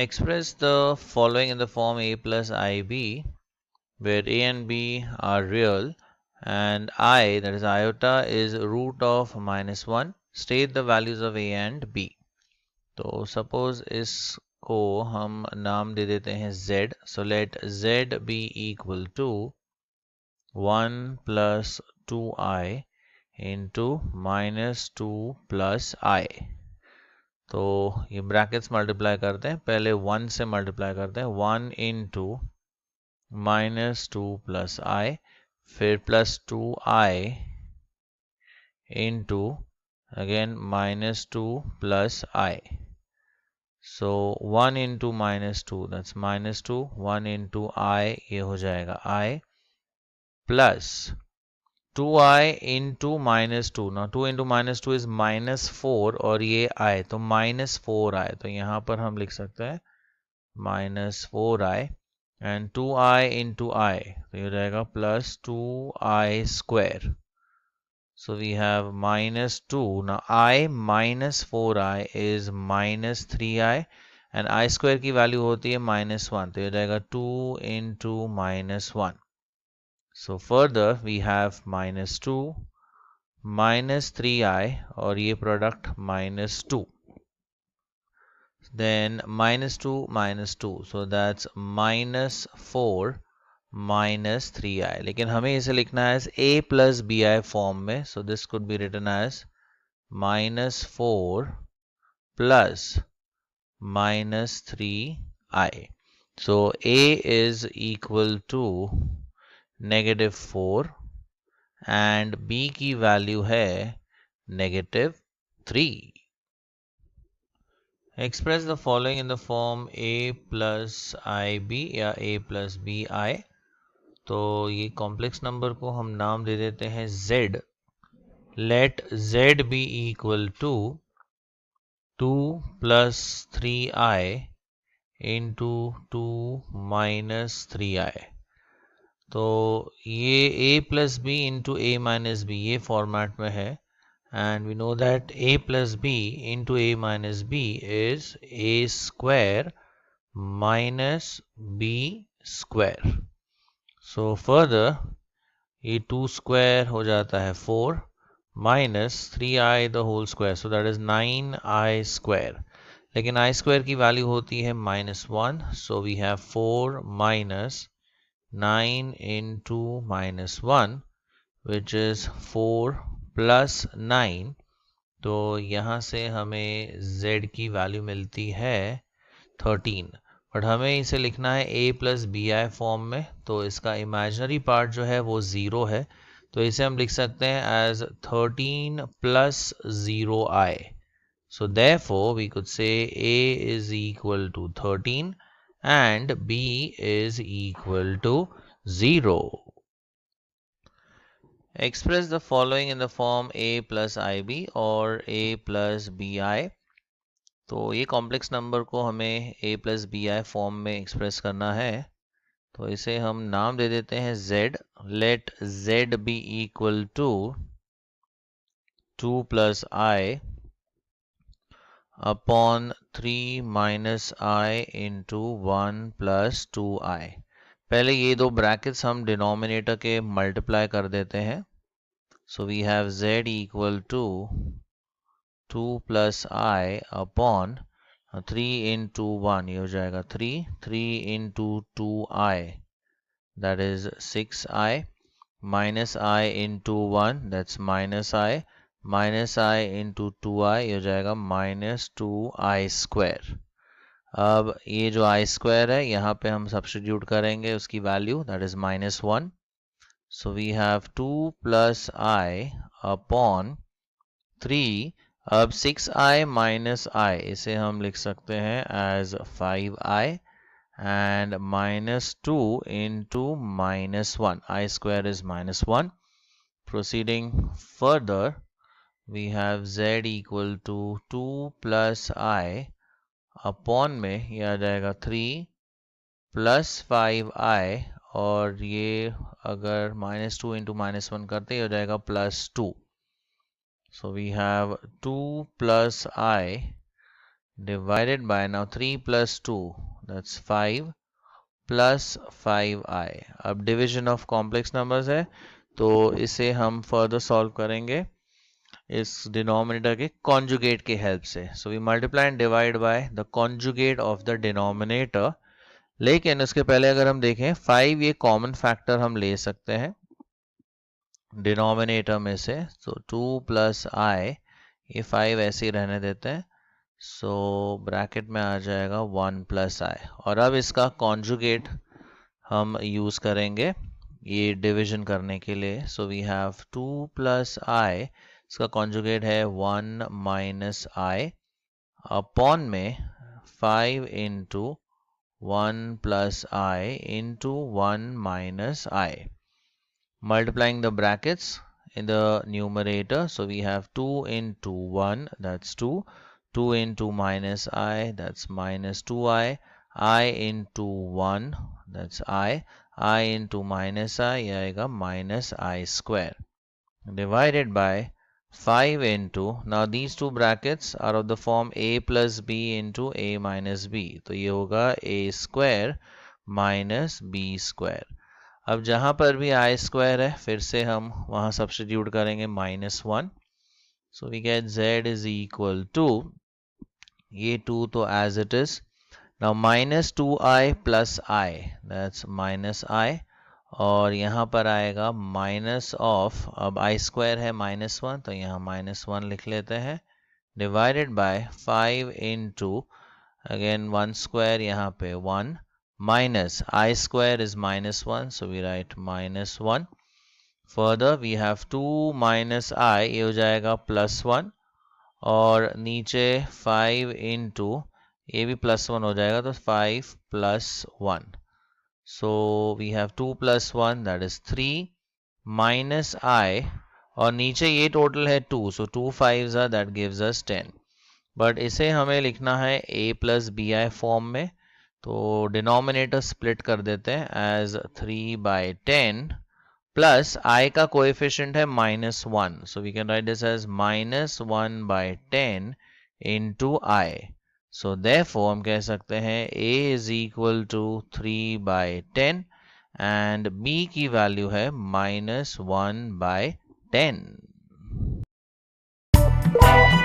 Express the following in the form a plus ib, where a and b are real and I, that is iota, is root of -1. State the values of a and b. तो suppose इसको हम नाम दे देते हैं z. So let z be equal to 1 plus 2i into -2 plus I. तो ये brackets multiply करते हैं, पहले 1 से मल्टीप्लाई करते हैं, 1 इंटू -2 प्लस I, फिर plus 2i into again -2 plus I. So 1 into -2, that's -2, 1 into I, ये हो जाएगा I, plus 2i into -2. Now 2 into -2 is -4 और ये I, तो -4i. तो यहाँ पर हम लिख सकते हैं -4i and 2i into I, तो ये हो जाएगा plus 2i square. So we have -2. Now I minus 4i is -3i and I square की वैल्यू होती है -1, तो ये हो जाएगा 2 into -1. So further we have -2 -3i और ये product -2. Then -2 -2, so that's -4 -3i. लेकिन हमें इसे लिखना है a plus bi फॉर्म में. So this could be written as -4 plus -3i. So a is equal to -4 and b की वैल्यू है -3. Express the following in the form a plus ib या a plus bi. तो ये complex number को हम नाम दे देते हैं z. Let z be equal to 2 plus 3i into 2 minus 3i. तो ये a plus b into a minus b ये फॉर्मेट में है and we know that a plus b into a minus b is a square minus b square. So further ये 2 square हो जाता है 4 minus 3i the whole square, so that is 9i square. लेकिन I square की value होती है -1, so we have 4 minus 9 into -1 which is 4 plus 9. तो यहाँ से हमें z की वैल्यू मिलती है 13. बट हमें इसे लिखना है a plus bi फॉर्म में, तो इसका इमेजिनरी पार्ट जो है वो 0 है, तो इसे हम लिख सकते हैं as 13 plus 0i. So therefore we could say a is equal to 13 and b is equal to 0. Express the following in the form a plus ib or a plus bi. तो ये कॉम्प्लेक्स नंबर को हमें a plus bi form में express करना है, तो इसे हम नाम दे देते हैं z. Let z be equal to 2 plus I upon 3 minus I into 1 plus 2i. पहले ये दो ब्रैकेट्स हम डिनोमिनेटर के मल्टीप्लाई कर देते हैं. So we have z equal to 2 plus I upon 3 into 1, ये हो जाएगा 3 into 2i, that is 6i, minus I into 1, that's minus I into 2i, ये हो जाएगा -2i square. अब ये जो I square है यहाँ पे हम सब्स्टिट्यूट करेंगे उसकी value, that is -1. So we have 2 plus I upon 3. अब 6i minus I इसे हम लिख सकते हैं as 5i and -2 into -1. I square is -1. Proceeding further, we have z equal to 2 plus I upon में ये आ जाएगा 3 plus 5i और ये अगर -2 into -1 करते हो जाएगा +2. So we have 2 plus I, divided by, now 3 plus 2, that's 5 plus 5i. अब डिविजन ऑफ कॉम्प्लेक्स नंबर्स है तो इसे हम फर्दर सॉल्व करेंगे इस डिनोमिनेटर के कॉन्जुगेट की हेल्प से. So we multiply and divide by the conjugate of the denominator. लेकिन उसके पहले अगर हम देखें 5 ये कॉमन फैक्टर हम ले सकते हैं डिनोमिनेटर में से. सो 2 प्लस आई, ये 5 ऐसे ही रहने देते हैं. सो ब्रैकेट में आ जाएगा 1 प्लस आई. और अब इसका कॉन्जुगेट हम यूज़ करेंगे ये डिवीजन करने के लिए. सो वी हैव 2 प्लस आई, इसका कॉन्जुगेट है 1 माइनस आई अपॉन में 5 into 1 plus I into 1 minus I. Multiplying the brackets in the numerator. So we have 2 into 1, that's 2. 2 into minus I, that's minus 2I. I into 1, that's I. I into minus I, ये आएगा minus I square. Divided by 5 into, now these two brackets are of the form a plus b into a minus b. तो ये होगा a square minus b square. अब जहाँ पर भी i square है फिर से हम वहाँ सब्स्टिट्यूट करेंगे -1. So we get z is equal to, ये 2 तो as it is. Now minus 2i plus I, that's minus I. और यहाँ पर आएगा माइनस ऑफ, अब आई स्क्वायर है -1 तो यहाँ -1 लिख लेते हैं. Divided by 5 into, again 1 square यहाँ पे 1 minus i square is -1 so we write -1. Further we have 2 minus i, ये हो जाएगा +1. और नीचे 5 इंटू, ये भी +1 हो जाएगा तो 5 + 1. So we have 2 plus 1, that is 3 minus I, और नीचे ये टोटल है 2, so 2 5s are, that gives us 10. But इसे हमें लिखना है a plus bi फॉर्म में, तो डिनोमिनेटर स्प्लिट कर देते हैं एज 3/10 प्लस i का कोएफिशिएंट है -1, so we can write this as -1/10 into I. So therefore हम कह सकते हैं a is equal to 3/10 and b की वैल्यू है -1/10.